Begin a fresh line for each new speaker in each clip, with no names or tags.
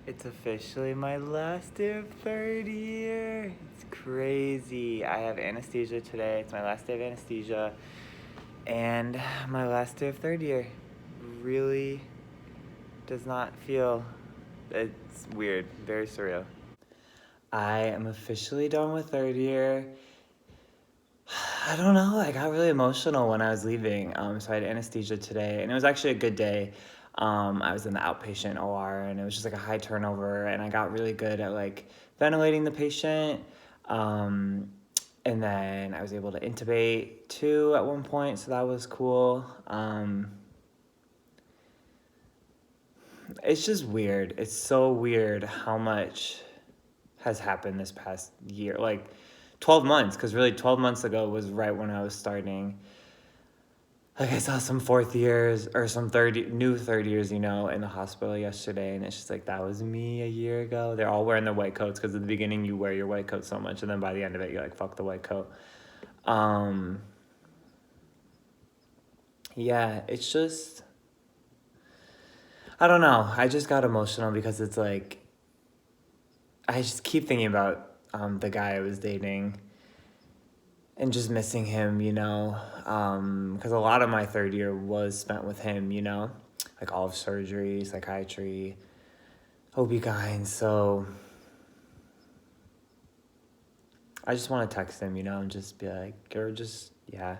It's officially my last day of third year. It's crazy. I have anesthesia today. It's my last day of anesthesia. And my last day of third year really does not feel. It's weird. Very surreal. I am officially done with third year. I don't know. I got really emotional when I was leaving. So I had anesthesia today, and it was actually a good day. I was in the outpatient OR, and it was just like a high turnover, and I got really good at like ventilating the patient. Um, and then I was able to intubate too at one point, so that was cool. It's just weird. It's so weird how much has happened this past year. Like 12 months, because really 12 months ago was right when I was starting. Like I saw some fourth years or some new third years, in the hospital yesterday, and it's just like that was me a year ago. They're all wearing their white coats because at the beginning you wear your white coat so much, and then by the end of it you're like, fuck the white coat. Yeah, it's just I don't know. I just got emotional because it's like I just keep thinking about the guy I was dating and just missing him, because a lot of my third year was spent with him, like all of surgery, psychiatry, OB-GYN. So I just want to text him, and just be like, or just, yeah,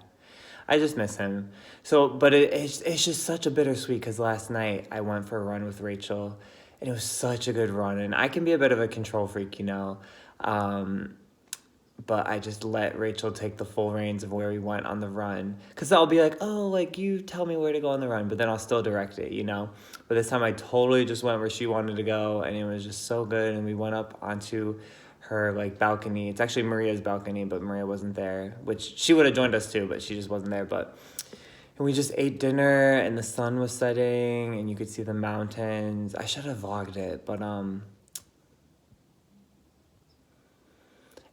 I just miss him. So, but it's just such a bittersweet because last night I went for a run with Rachel and it was such a good run. And I can be a bit of a control freak, Um, but I just let Rachel take the full reins of where we went on the run. Because I'll be like, oh, like, you tell me where to go on the run, but then I'll still direct it, But this time I totally just went where she wanted to go, and it was just so good. And we went up onto her, like, balcony. It's actually Maria's balcony, but Maria wasn't there, which she would have joined us too, but she just wasn't there. And we just ate dinner, and the sun was setting, and you could see the mountains. I should have vlogged it, but,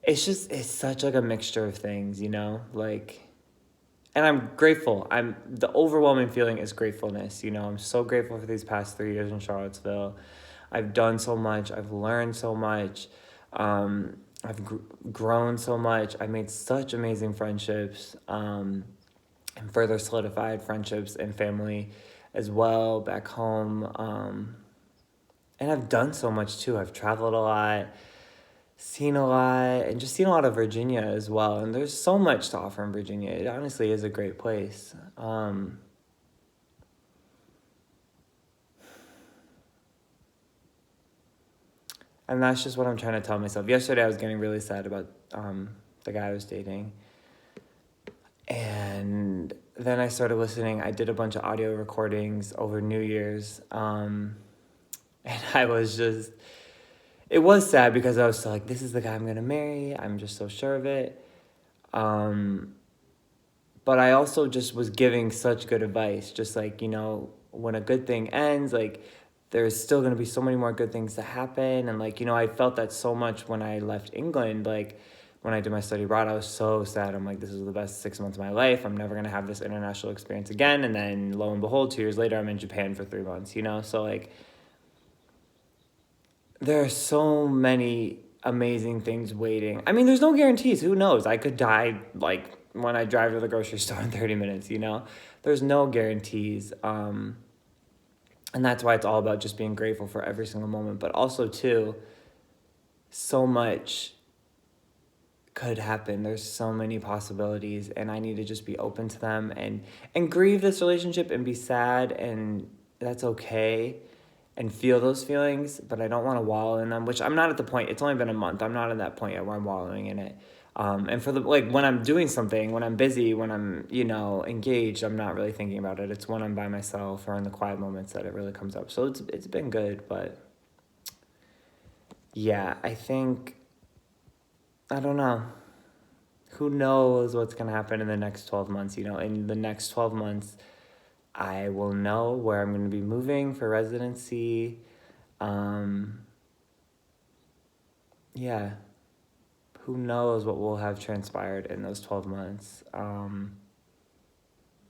it's such like a mixture of things, like, and I'm grateful. The overwhelming feeling is gratefulness. I'm so grateful for these past 3 years in Charlottesville. I've done so much. I've learned so much. I've grown so much. I made such amazing friendships, and further solidified friendships and family as well back home. And I've done so much too. I've traveled a lot, seen a lot, and just seen a lot of Virginia as well. And there's so much to offer in Virginia. It honestly is a great place. And that's just what I'm trying to tell myself. Yesterday I was getting really sad about the guy I was dating. And then I started listening. I did a bunch of audio recordings over New Year's. And I was just, it was sad because I was so like, this is the guy I'm going to marry. I'm just so sure of it. But I also just was giving such good advice. Just like, when a good thing ends, like, there's still going to be so many more good things to happen. And like, I felt that so much when I left England. Like, when I did my study abroad, I was so sad. I'm like, this is the best 6 months of my life. I'm never going to have this international experience again. And then lo and behold, 2 years later, I'm in Japan for 3 months, So like, there are so many amazing things waiting. I mean, there's no guarantees. Who knows? I could die like when I drive to the grocery store in 30 minutes, There's no guarantees. And that's why it's all about just being grateful for every single moment. But also, too, so much could happen. There's so many possibilities, and I need to just be open to them and grieve this relationship and be sad, and that's okay, and feel those feelings, but I don't want to wallow in them, which I'm not at the point. It's only been a month. I'm not in that point yet where I'm wallowing in it. And for when I'm doing something, when I'm busy, when I'm, engaged, I'm not really thinking about it. It's when I'm by myself or in the quiet moments that it really comes up. So it's been good, but yeah, I don't know. Who knows what's going to happen in the next 12 months, In the next 12 months, I will know where I'm going to be moving for residency. Yeah. Who knows what will have transpired in those 12 months.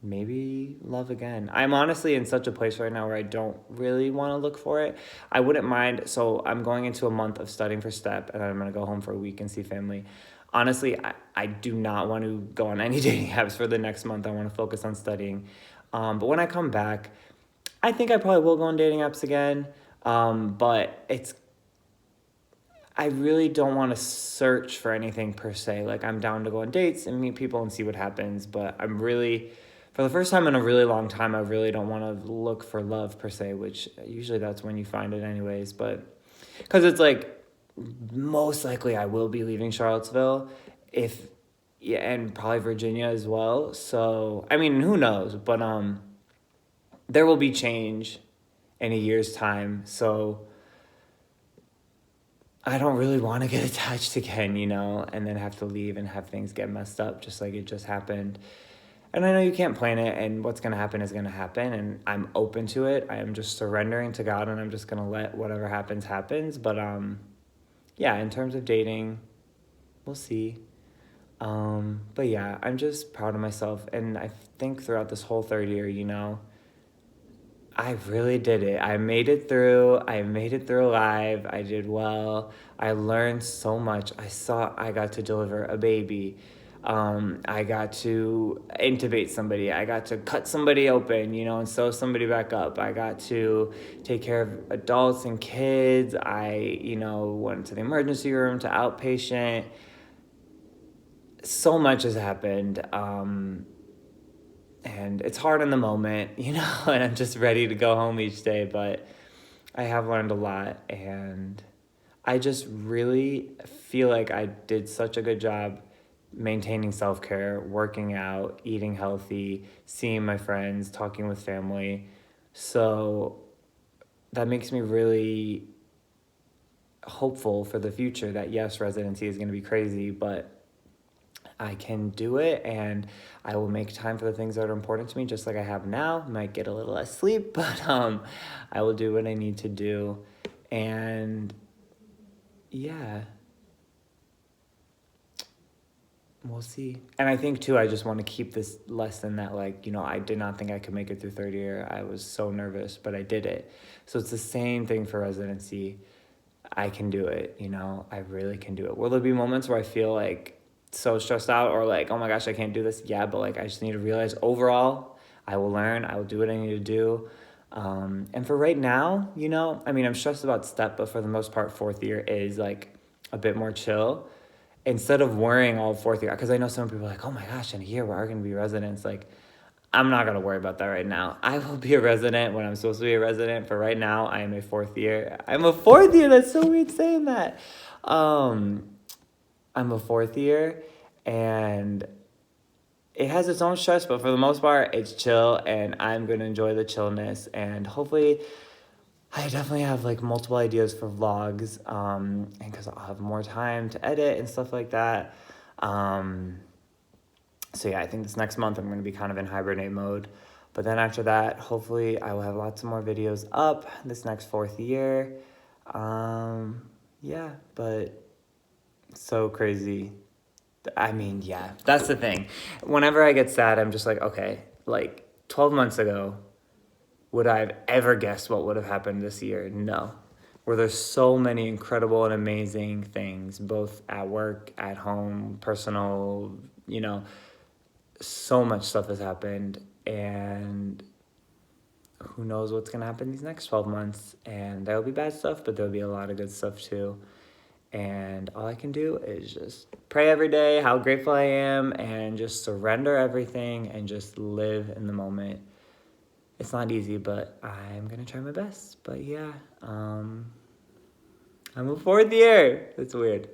maybe love again. I'm honestly in such a place right now where I don't really want to look for it. I wouldn't mind. So I'm going into a month of studying for STEP, and then I'm going to go home for a week and see family. Honestly, I do not want to go on any dating apps for the next month. I want to focus on studying. But when I come back, I think I probably will go on dating apps again. But I really don't want to search for anything per se. Like, I'm down to go on dates and meet people and see what happens. But for the first time in a really long time, I really don't want to look for love per se, which usually that's when you find it anyways. But because it's like, most likely I will be leaving Charlottesville if, yeah, and probably Virginia as well. So, I mean, who knows? But there will be change in a year's time. So, I don't really want to get attached again, and then have to leave and have things get messed up just like it just happened. And I know you can't plan it, and what's going to happen is going to happen, and I'm open to it. I am just surrendering to God, and I'm just going to let whatever happens. But yeah, in terms of dating, we'll see. But yeah, I'm just proud of myself, and I think throughout this whole third year, I really did it. I made it through. I made it through alive. I did well. I learned so much. I got to deliver a baby. I got to intubate somebody. I got to cut somebody open, and sew somebody back up. I got to take care of adults and kids. I, went to the emergency room, to outpatient. So much has happened. And it's hard in the moment, and I'm just ready to go home each day, but I have learned a lot, and I just really feel like I did such a good job maintaining self-care, working out, eating healthy, seeing my friends, talking with family. So that makes me really hopeful for the future that yes, residency is going to be crazy, but I can do it, and I will make time for the things that are important to me, just like I have now. Might get a little less sleep, but I will do what I need to do. And yeah, we'll see. And I think too, I just want to keep this lesson that, like, I did not think I could make it through third year. I was so nervous, but I did it. So it's the same thing for residency. I can do it, I really can do it. Will there be moments where I feel like so stressed out or like, oh my gosh, I can't do this? Yeah, but like, I just need to realize overall, I will learn, I will do what I need to do. And for right now, I'm stressed about STEP, but for the most part, fourth year is like a bit more chill. Instead of worrying all fourth year, because I know some people are like, oh my gosh, in a year we are going to be residents. Like, I'm not going to worry about that right now. I will be a resident when I'm supposed to be a resident. For right now, I am a fourth year. I'm a fourth year. That's so weird saying that. I'm a fourth year, and it has its own stress, but for the most part, it's chill, and I'm going to enjoy the chillness. And hopefully, I definitely have like multiple ideas for vlogs, and because I'll have more time to edit and stuff like that. So yeah, I think this next month I'm going to be kind of in hibernate mode. But then after that, hopefully I will have lots of more videos up this next fourth year. Yeah, but so crazy. I mean, yeah, that's the thing. Whenever I get sad, I'm just like, okay, like 12 months ago, would I have ever guessed what would have happened this year? No. Where there's so many incredible and amazing things, both at work, at home, personal, so much stuff has happened, and who knows what's going to happen these next 12 months. And there'll be bad stuff, but there'll be a lot of good stuff too. And all I can do is just pray every day how grateful I am, and just surrender everything and just live in the moment. It's not easy, but I'm going to try my best. But yeah, I'm a fourth year. It's weird.